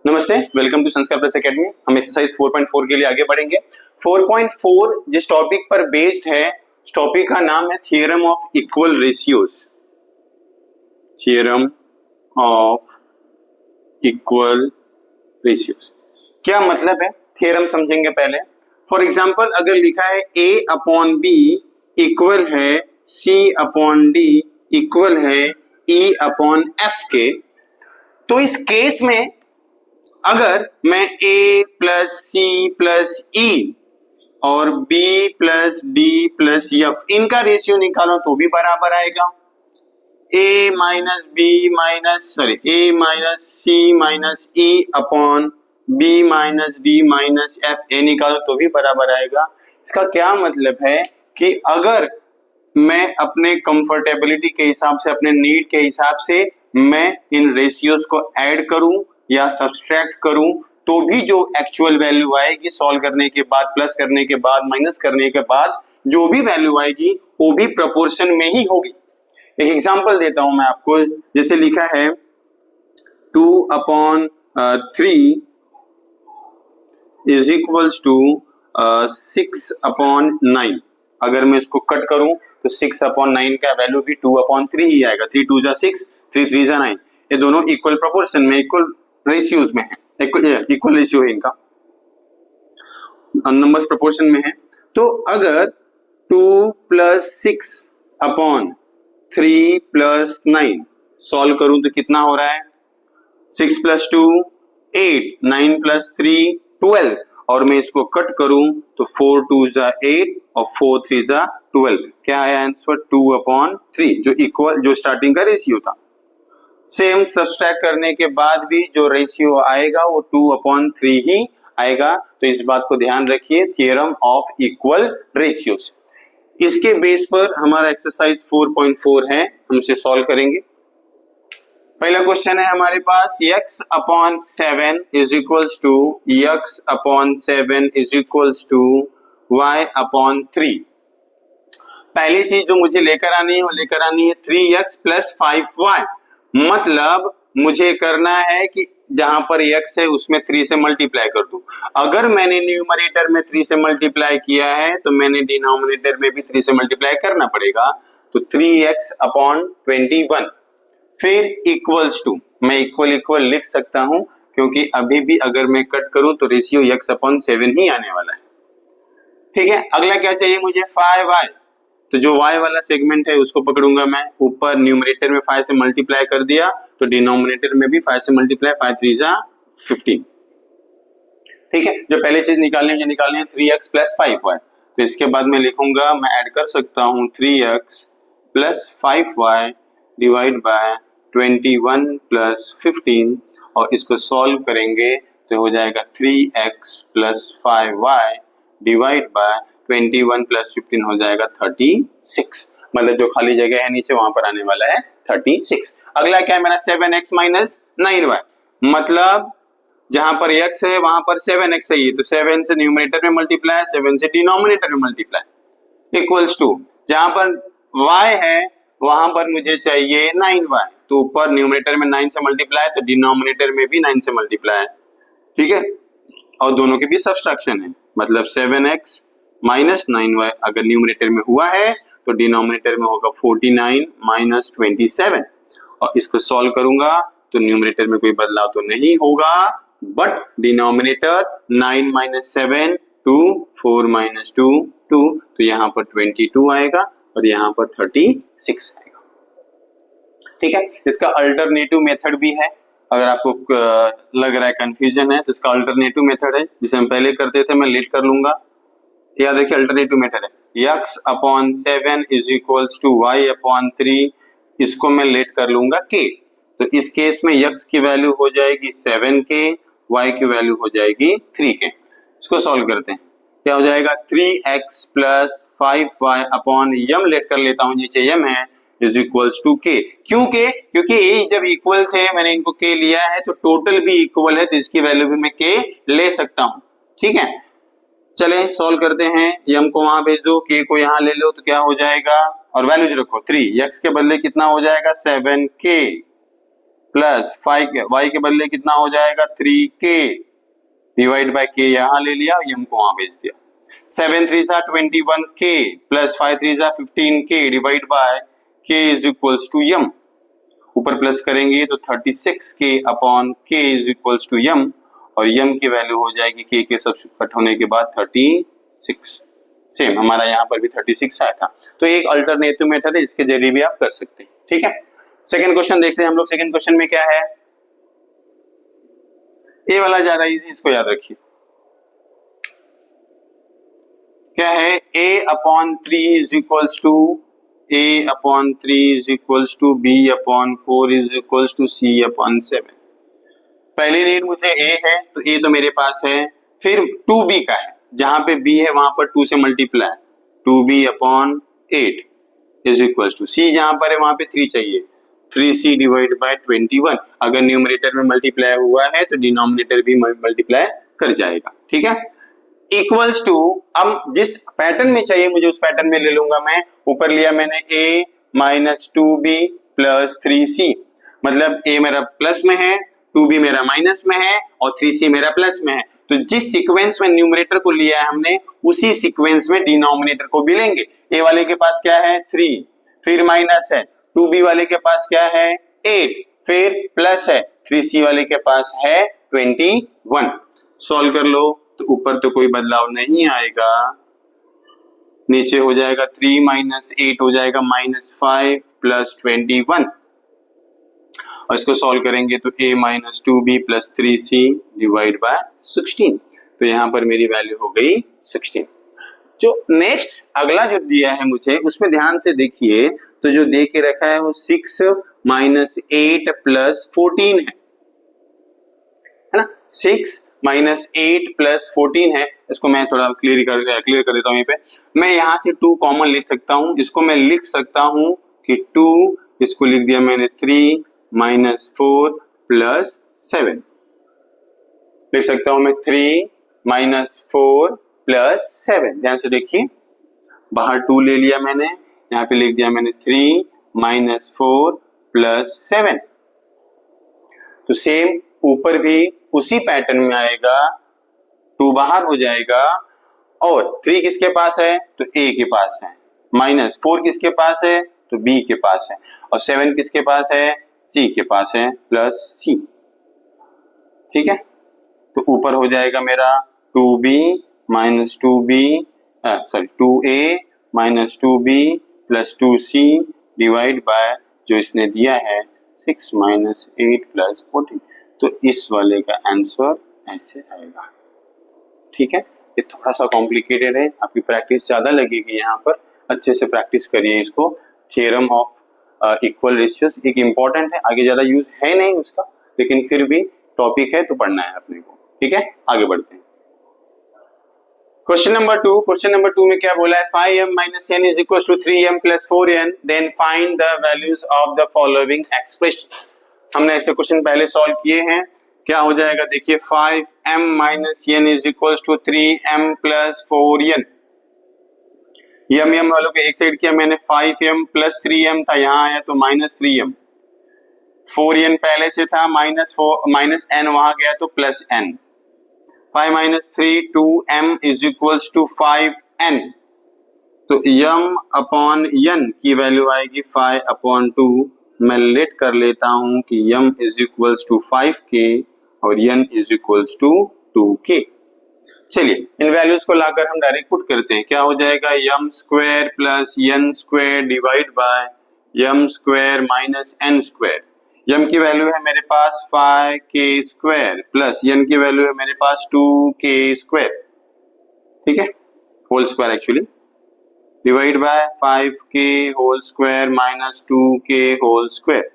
नमस्ते, welcome to संस्कार plus academy. हम एक्सरसाइज 4.4 के लिए आगे बढ़ेंगे। 4.4 जिस टॉपिक पर बेस्ड है, उस टॉपिक का नाम है theorem of equal ratios. Theorem of equal ratios क्या मतलब है, थ्योरम समझेंगे पहले। फॉर एग्जांपल अगर लिखा है a अपॉन बी इक्वल है c अपॉन डी इक्वल है e अपॉन एफ के, तो इस केस में अगर मैं a plus c plus e और b plus d plus f इनका रेशियो निकालो तो भी बराबर आएगा। a minus b minus a minus c minus e upon b minus d minus f a निकालो तो भी बराबर आएगा। इसका क्या मतलब है कि अगर मैं अपने कंफर्टेबिलिटी के हिसाब से, अपने नीड के हिसाब से मैं इन रेशियोज को ऐड करूं या सब्सट्रैक्ट करूं तो भी जो एक्चुअल वैल्यू आएगी सॉल्व करने के बाद, प्लस करने के बाद, माइनस करने के बाद जो भी वैल्यू आएगी वो भी प्रोपोर्शन में ही होगी। एक एग्जांपल देता हूं मैं आपको, जैसे लिखा है 2 upon 3 is equals to 6 upon 9। अगर मैं इसको कट करूं तो 6 अपॉन 9 का वैल्यू भी 2 अपॉन 3 ही आएगा। 3 2 जा 6, 3 3 जा 9। ये दोनों इक्वल प्रोपोर्शन में, इक्वल रेशियोज में है, इक्वल रेशियो है इनका, नंबर्स प्रोपोर्शन में है। तो अगर 2 प्लस 6 अपॉन 3 प्लस 9 सॉल्व करूं तो कितना हो रहा है? 6 प्लस 2 8, 9 प्लस 3 12, और मैं इसको कट करूं तो 4 2 जा 8 और 4 3 जा 12। क्या आया आंसर? 2 अपॉन 3, जो इक्वल, जो स्टार्टिंग का रेशियो था। सेम सब्सट्रैक्ट करने के बाद भी जो रेशियो आएगा वो 2 अपॉन 3 ही आएगा। तो इस बात को ध्यान रखिए, थ्योरम ऑफ इक्वल रेशियोज। इसके बेस पर हमारा एक्सरसाइज 4.4 है, हम इसे सॉल्व करेंगे। पहला क्वेश्चन है हमारे पास, x upon 7 is equals to x upon 7 is equals to y upon 3। पहली चीज जो मुझे लेकर आनी है वो लेकर आनी है 3x प्लस 5y। मतलब मुझे करना है कि जहां पर x है उसमें 3 से मल्टीप्लाई कर दूं। अगर मैंने न्यूमरेटर में 3 से मल्टीप्लाई किया है तो मैंने डिनोमिनेटर में भी 3 से मल्टीप्लाई करना पड़ेगा। तो 3x अपॉन 21, फिर इक्वल्स टू, मैं इक्वल इक्वल लिख सकता हूं क्योंकि अभी भी अगर मैं कट करूं तो रेशियो x अपॉन 7 ही आने वाला है। ठीक है, अगला क्या चाहिए मुझे? 5y। तो जो y वाला सेगमेंट है उसको पकड़ूंगा मैं, ऊपर न्यूमरेटर में 5 से मल्टीप्लाई कर दिया तो डिनोमिनेटर में भी 5 से मल्टीप्लाई, 5 3 जा 15। ठीक है, जो पहली चीज निकालनी है, जो निकालनी है 3x प्लस 5y। तो इसके बाद मैं लिखूंगा, मैं ऐड कर सकता हूं 3x plus 5y divide by 21 plus 15, और इसको सॉल्व करेंगे तो हो जाएगा 3x plus 5y divide by 21 plus 15 हो जाएगा 36। मतलब जो खाली जगह है नीचे वहां पर आने वाला है 36। अगला क्या है मेरा? 7x minus 9y। मतलब जहां पर x है वहां पर 7x है, तो 7 से न्यूमरेटर में मल्टीप्लाई, 7 से डिनोमिनेटर में मल्टीप्लाई, इक्वल्स टू जहां पर y है वहां पर मुझे चाहिए 9y। तो ऊपर न्यूमरेटर में 9 से मल्टीप्लाई तो डिनोमिनेटर में भी 9 से मल्टीप्लाई। ठीक है, और दोनों के बीच सब्सट्रैक्शन है, मतलब 7x माइनस 9y अगर न्यूमरेटर में हुआ है तो डिनोमिनेटर में होगा 49 माइनस 27, और इसको सॉल्व करूंगा तो न्यूमरेटर में कोई बदलाव तो नहीं होगा, बट डिनोमिनेटर 9 माइनस 7 2, 4 माइनस 2 2, तो यहाँ पर 22 आएगा और यहाँ पर 36 आएगा। ठीक है, इसका अल्टरनेटिव मेथड भी है। अगर आपको लग रहा है कंफ्यूजन है तो इसका अल्टरनेटिव मेथड है, जिसे हम पहले करते थे, मैं लेट कर लूंगा। या देखिए अल्टरनेटिव मेथड है x upon 7 is equals to y upon 3, इसको मैं लेट कर लूंगा k। तो इस केस में x की वैल्यू हो जाएगी 7k, y की वैल्यू हो जाएगी 3k। इसको सॉल्व करते हैं, क्या हो जाएगा? 3x प्लस 5y अपॉन यम लेट कर लेता हूं, नीचे यम है, इज इक्वल्स टू k। क्यों k? क्योंकि ये जब इक्वल थे मैंने इनको k लिया है तो टोटल भी इक्वल है, तो इसकी वैल्यू भी मैं k ले सकता हूं। ठीक है, चले सॉल्व करते हैं। यम को वहां भेज दो, k को यहां ले लो, तो क्या हो जाएगा? और वैल्यूज रखो 3, x के बदले कितना हो जाएगा? 7k प्लस 5 y के बदले कितना हो जाएगा 3k डिवाइड बाय k यहाँ ले लिया, m को वहां भेज दिया। 7 3 सा 21k प्लस 5 3 सा 15k divide by k is equals to m। ऊपर प्लस करेंगे तो 36k upon k is equals to m, और m की वैल्यू हो जाएगी k के सब कट होने के बाद 36। सेम हमारा यहाँ पर भी 36 आया था। तो एक अल्टरनेटिव मेथड है, इसके जरिए भी आप कर सकते हैं। ठीक है, सेकंड क्वेश्चन देखते हैं हम लोग। सेकंड क्वेश्चन में क्या है, ए वाला ज्यादा इजी, इसको याद रखिए। क्या है, a upon 3 is equals to a upon 3 is equals to b upon 4 is equals to c upon 7। पहली नीड मुझे a है, तो a तो मेरे पास है, फिर 2b का है, जहां पे b है वहां पर 2 से multiply, 2b upon 8 is equals to c, जहां पर है वहां पे 3 चाहिए, 3c डिवाइड बाय 21। अगर न्यूमरेटर में मल्टीप्लाई हुआ है तो डिनोमिनेटर भी मल्टीप्लाई कर जाएगा। ठीक है, इक्वल्स टू, अब जिस पैटर्न में चाहिए मुझे उस पैटर्न में ले लूंगा मैं। ऊपर लिया मैंने a minus 2b plus 3c, मतलब a मेरा प्लस में है, 2b मेरा माइनस में है और 3c मेरा प्लस में है। तो जिस सीक्वेंस में न्यूमरेटर को लिया है हमने, उसी सीक्वेंस में डिनोमिनेटर को भी लेंगे। a वाले के पास क्या है 3, फिर माइनस है, 2b वाले के पास क्या है 8, फिर प्लस है, 3c वाले के पास है 21। सॉल्व कर लो तो ऊपर तो कोई बदलाव नहीं आएगा, नीचे हो जाएगा 3 माइनस 8 हो जाएगा -5 प्लस 21, और इसको सॉल्व करेंगे तो a minus 2b plus 3c divide by 16। तो यहाँ पर मेरी वैल्यू हो गई 16। जो नेक्स्ट अगला जो दिया है मुझे, उसमें ध्यान से देखिए, तो जो दे के रखा है वो 6 माइनस 8 प्लस 14 है ना। 6 माइनस 8 प्लस 14 है। इसको मैं थोड़ा क्लियर कर देता हूँ। यहाँ पे मैं यहाँ से 2 कॉमन लिख सकता हूँ, इसको मैं लिख सकता हूँ कि 2, इसको लिख दिया मैंने 3 माइनस 4 प्लस 7, लिख सकता हूँ मैं 3 माइनस 4 प्लस 7। ध्यान से देखिए, बाहर 2 ले लिया मैंने, यहाँ पे लिख दिया मैंने 3 माइनस 4 प्लस 7। तो सेम ऊपर भी उसी पैटर्न में आएगा, 2 बाहर हो जाएगा, और 3 किसके पास है तो a के पास है, माइनस 4 किसके पास है तो b के पास है, और 7 किसके पास है c के पास है, प्लस c। ठीक है, तो ऊपर हो जाएगा मेरा 2b minus 2a minus 2b plus 2c divide by जो इसने दिया है 6 माइनस 8 प्लस 14। तो इस वाले का आंसर ऐसे आएगा। ठीक है, ये थोड़ा सा कॉम्प्लिकेटेड है, आपकी प्रैक्टिस ज्यादा लगेगी यहाँ पर, अच्छे से प्रैक्टिस करिए इसको। थ्योरम ऑफ इक्वल रेशियोज एक इम्पॉर्टेंट है, आगे ज्यादा यूज है नहीं उसका, लेकिन फिर भी टॉपिक है तो पढ़ना है अपने को। ठीक है, आगे बढ़ते हैं। क्वेश्चन नंबर 2 में क्या बोला है, 5m minus n is equal to 3m plus 4n, then find the values of the following expression. हमने ऐसे क्वेश्चन पहले सॉल्व किए हैं। क्या हो जाएगा देखिए, 5m minus n is equal to 3m plus 4n। m वालों को एक साइड किया मैंने, 5m प्लस 3m था, यहाँ आया तो माइनस 3m, 4n पहले से था, माइनस n वहां गया तो plus n, 5 minus 3 2m is equals to 5n। तो m अपॉन n की वैल्यू आएगी 5 अपॉन 2। मैं लेट कर लेता हूं कि m is equals to 5k और n is equals to 2k। चलिए इन वैल्यूज को लाकर हम डायरेक्ट पुट करते हैं। क्या हो जाएगा, m square plus n square divide by m square minus n square. m की वैल्यू है मेरे पास 5k स्क्वायर प्लस n की वैल्यू है मेरे पास 2k स्क्वायर। ठीक है, whole square actually, divide by 5k whole square minus 2k whole square.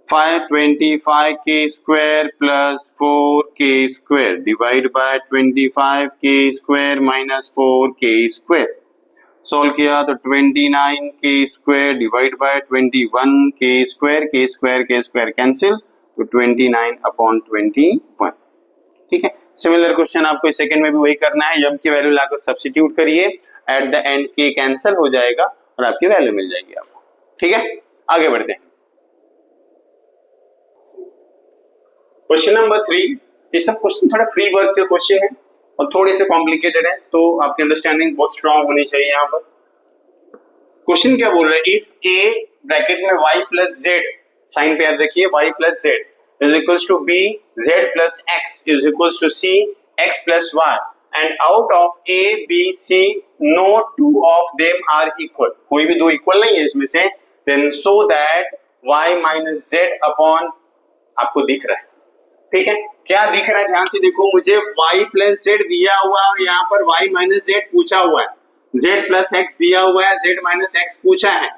525k square plus 4k square divide by 25k square minus 4k square. Solve किया तो 29k square divide by 21k square, k square cancel, तो 29 upon 21। ठीक है, similar question आपको second में भी वही करना है। m की वैल्यू लाकर सब्स्टिट्यूट करिए, at the end k cancel हो जाएगा और आपकी वैल्यू मिल जाएगी आपको। ठीक है, आगे बढ़ते हैं। क्वेश्चन नंबर 3, ये सब क्वेश्चन थोड़ा फ्री वर्क से क्वेश्चन है और थोड़े से कॉम्प्लिकेटेड है, तो आपकी अंडरस्टैंडिंग बहुत स्ट्रांग होनी चाहिए यहाँ पर। क्वेश्चन क्या बोल रहा है, इफ ए ब्रैकेट में y प्लस जेड, साइन पे याद रखिए, y plus z is equals to b, Z plus x is equals to c, x plus y, and out of a B c no two of them are equal, कोई भी दो equal नहीं है इसमें से, then so that y minus z upon, आपको दिख रहा है, ठीक है, क्या दिख रहा है ध्यान से देखो, मुझे y प्लस जेड दिया हुआ और यहाँ पर y माइनस जेड पूछा हुआ है, z प्लस एक्स दिया हुआ है, z माइनस एक्स पूछा है,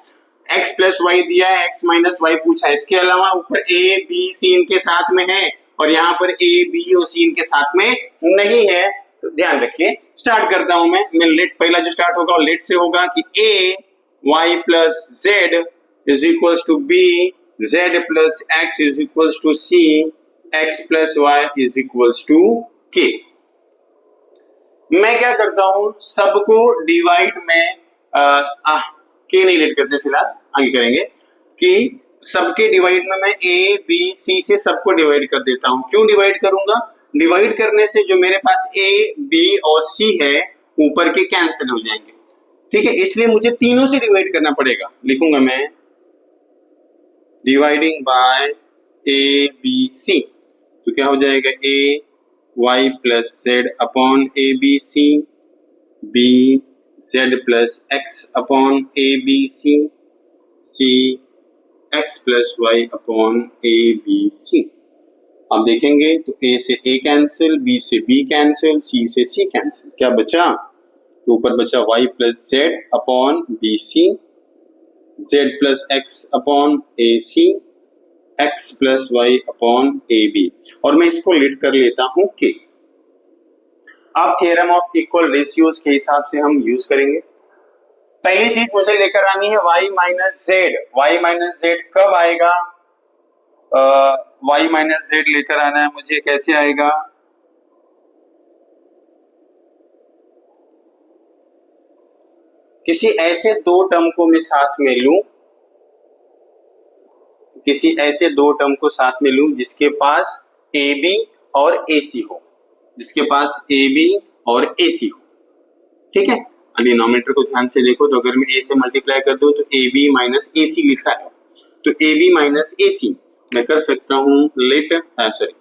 x प्लस वाई दिया है, x माइनस वाई पूछा है, इसके अलावा ऊपर a b c इनके साथ में है और यहाँ पर a b और c इनके साथ में नहीं है, तो ध्यान रखिए। स्टार्ट करता हूं मैं लेट, पहला जो स्टार्ट होगा लेट से होगा कि a y plus z is equals to b, z plus x is equals to c, x plus y is equals to k। मैं क्या करता हूं, सबको डिवाइड में के नहीं लेट करते फिलहाल, आगे करेंगे, कि सबके डिवाइड में मैं a b c से सबको डिवाइड कर देता हूं। क्यों डिवाइड करूंगा, डिवाइड करने से जो मेरे पास a b और c है ऊपर के कैंसिल हो जाएंगे, ठीक है, इसलिए मुझे तीनों से डिवाइड करना पड़ेगा। लिखूंगा मैं dividing by a b c, तो क्या हो जाएगा, a y plus Z upon A B C, B Z plus X upon A B C, C x plus Y upon A B C. अब देखेंगे तो a से a कैंसिल, b से b cancel, c से c cancel, क्या बचा, तो ऊपर बचा y plus Z upon B C, z plus X upon A C, x plus Y upon A b, और मैं इसको लीड कर लेता हूं k। अब थ्योरम ऑफ इक्वल रेशियोज के हिसाब से हम यूज करेंगे। पहली चीज मुझे लेकर आनी है y minus Z, y minus Z कब आएगा, y माइनस जेड लेकर आना है मुझे, कैसे आएगा, किसी ऐसे दो टर्म को मैं साथ में लूं, किसी ऐसे दो टर्म को साथ में लूं जिसके पास AB और AC हो, जिसके पास AB और AC हो, ठीक है। डिनोमिनेटर को ध्यान से देखो, तो अगर मैं a से मल्टीप्लाई कर दूं तो AB माइनस AC लिखा है, तो AB माइनस AC मैं कर सकता हूं let, sorry,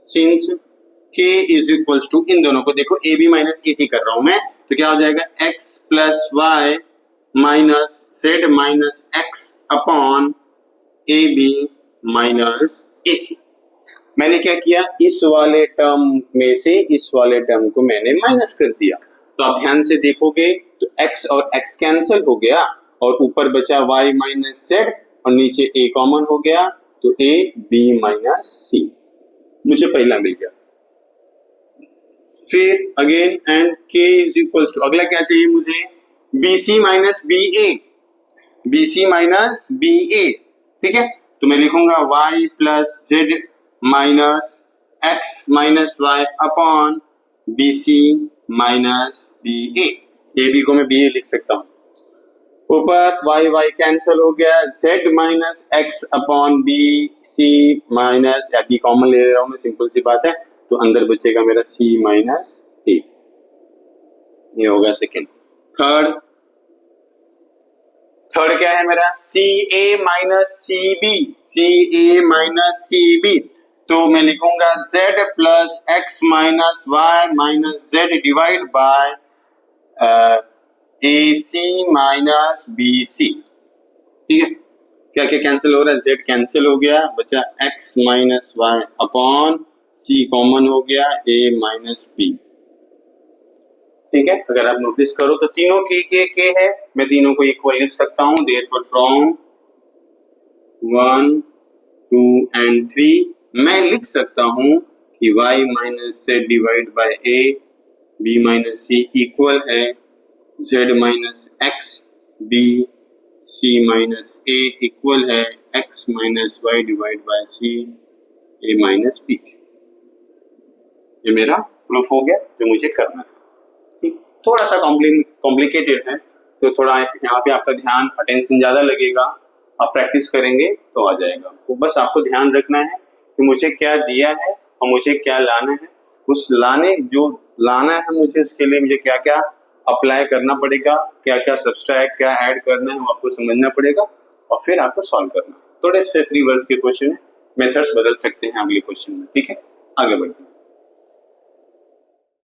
since k is equals to, इन दोनों को देखो AB माइनस AC कर रहा हूं मैं, तो क्या हो जाएगा x plus y minus z minus x upon AB minus AC। मैंने क्या किया, इस वाले टर्म में से इस वाले टर्म को मैंने माइनस कर दिया, तो आप ध्यान से देखोगे तो x और x कैंसिल हो गया और ऊपर बचा y माइनस जेड और नीचे a कॉमन हो गया, तो a b माइनस c मुझे पहला मिल गया। फिर again and k is equals to, अगला क्या चाहिए मुझे, bc minus ba, bc minus ba, ठीक है, तो मैं लिखूंगा y plus z minus x minus y upon B c minus b a b को मैं बी ए लिख सकता हूं, ऊपर वाई वाई कैंसिल हो गया, z minus x upon B c minus, या बी कॉमन ले रहा हूं मैं, सिंपल सी बात है, तो अंदर बचेगा मेरा सी माइनस ए, ये होगा सेकेंड। थर्ड क्या है मेरा, c a minus c b, c a minus c b, तो मैं लिखूंगा z plus x minus y minus z divide by a c minus b c, ठीक है, क्या क्या कैंसिल हो रहा है, z कैंसिल हो गया, बचा x minus y upon c common हो गया, a माइनस b, ठीक है। अगर आप नोटिस करो तो तीनों के है, मैं तीनों को इक्वल लिख सकता हूं, देयरफॉर फ्रॉम 1 2 एंड 3 मैं लिख सकता हूं कि y minus z divide by a, b minus c equal है z minus x, b c minus a equal है x minus y divide by c, a minus b। ये मेरा प्रूफ हो गया जो मुझे करना है, ठीक, थोड़ा सा कॉम्प्लिकेटेड है, तो थोड़ा यहाँ पे आपका ध्यान अटेंशन ज्यादा लगेगा, आप प्रैक्टिस करेंगे तो आ जाएगा। तो बस आपको ध्यान रखना है कि मुझे क्या दिया है और मुझे क्या लाना है। उस जो लाना है मुझे, उसके लिए मुझे क्या क्या अप्लाई करना पड़ेगा, क्या क्या सब्सट्रैक्ट क्या ऐड करना है वो आपको समझना पड़ेगा और फिर आपको सॉल्व करना है। थोड़े से फ्री वर्ड्स के क्वेश्चन है, मेथड्स बदल सकते हैं अगले क्वेश्चन में। ठीक है, आगे बढ़ते हैं।